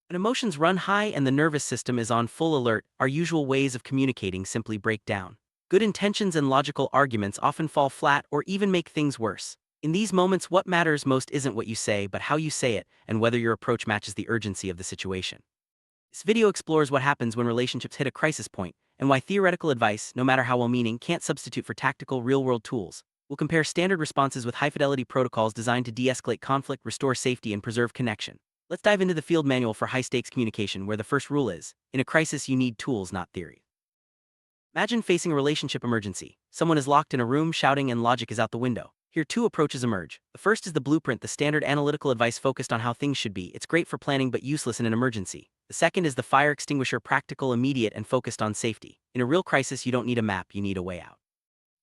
When emotions run high and the nervous system is on full alert, our usual ways of communicating simply break down. Good intentions and logical arguments often fall flat or even make things worse. In these moments, what matters most isn't what you say, but how you say it and whether your approach matches the urgency of the situation. This video explores what happens when relationships hit a crisis point and why theoretical advice, no matter how well-meaning, can't substitute for tactical, real-world tools. We'll compare standard responses with high-fidelity protocols designed to de-escalate conflict, restore safety, and preserve connection. Let's dive into the field manual for high-stakes communication, where the first rule is, in a crisis you need tools, not theory. Imagine facing a relationship emergency. Someone is locked in a room, shouting, and logic is out the window. Here, two approaches emerge. The first is the blueprint, the standard analytical advice focused on how things should be. It's great for planning but useless in an emergency. The second is the fire extinguisher, practical, immediate, and focused on safety. In a real crisis, you don't need a map, you need a way out.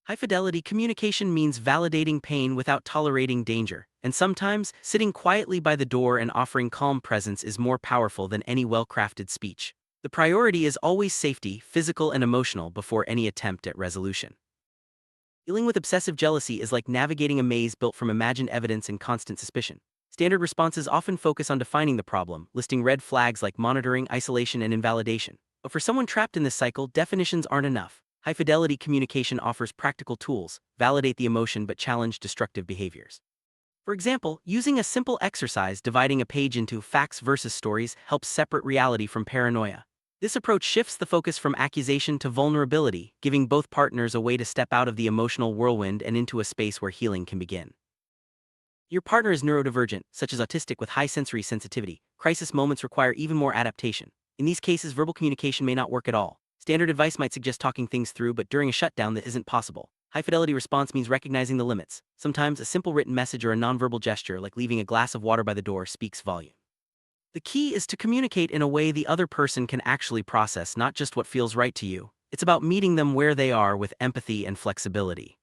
High-fidelity communication means validating pain without tolerating danger, and sometimes, sitting quietly by the door and offering calm presence is more powerful than any well-crafted speech. The priority is always safety, physical and emotional, before any attempt at resolution. Dealing with obsessive jealousy is like navigating a maze built from imagined evidence and constant suspicion. Standard responses often focus on defining the problem, listing red flags like monitoring, isolation, and invalidation. But for someone trapped in this cycle, definitions aren't enough. High-fidelity communication offers practical tools, validate the emotion but challenge destructive behaviors. For example, using a simple exercise dividing a page into facts versus stories helps separate reality from paranoia. This approach shifts the focus from accusation to vulnerability, giving both partners a way to step out of the emotional whirlwind and into a space where healing can begin. Your partner is neurodivergent, such as autistic with high sensory sensitivity. Crisis moments require even more adaptation. In these cases, verbal communication may not work at all. Standard advice might suggest talking things through, but during a shutdown that isn't possible. High-fidelity response means recognizing the limits. Sometimes a simple written message or a nonverbal gesture, like leaving a glass of water by the door, speaks volume. The key is to communicate in a way the other person can actually process, not just what feels right to you. It's about meeting them where they are with empathy and flexibility.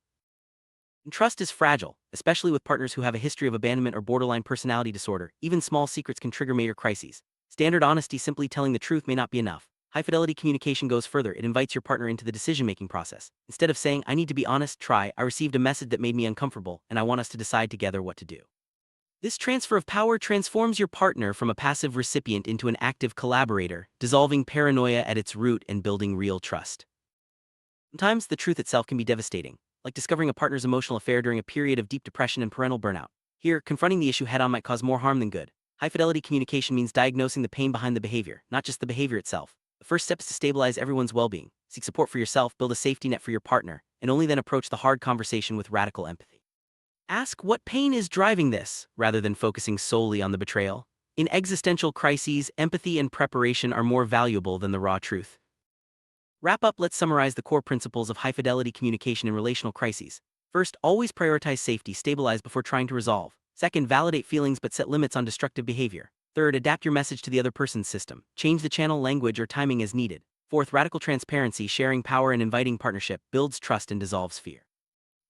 And trust is fragile, especially with partners who have a history of abandonment or borderline personality disorder. Even small secrets can trigger major crises. Standard honesty, simply telling the truth, may not be enough. High-fidelity communication goes further. It invites your partner into the decision-making process. Instead of saying, "I need to be honest," try, "I received a message that made me uncomfortable, and I want us to decide together what to do." This transfer of power transforms your partner from a passive recipient into an active collaborator, dissolving paranoia at its root and building real trust. Sometimes the truth itself can be devastating, like discovering a partner's emotional affair during a period of deep depression and parental burnout. Here, confronting the issue head-on might cause more harm than good. High-fidelity communication means diagnosing the pain behind the behavior, not just the behavior itself. The first step is to stabilize everyone's well-being. Seek support for yourself, build a safety net for your partner, and only then approach the hard conversation with radical empathy. Ask what pain is driving this, rather than focusing solely on the betrayal. In existential crises, empathy and preparation are more valuable than the raw truth. Wrap up, let's summarize the core principles of high-fidelity communication in relational crises. First, always prioritize safety, stabilize before trying to resolve. Second, validate feelings but set limits on destructive behavior. Third, adapt your message to the other person's system. Change the channel, language, or timing as needed. Fourth, radical transparency, sharing power and inviting partnership, builds trust and dissolves fear.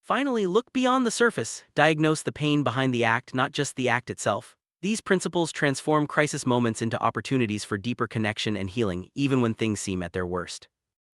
Finally, look beyond the surface. Diagnose the pain behind the act, not just the act itself. These principles transform crisis moments into opportunities for deeper connection and healing, even when things seem at their worst.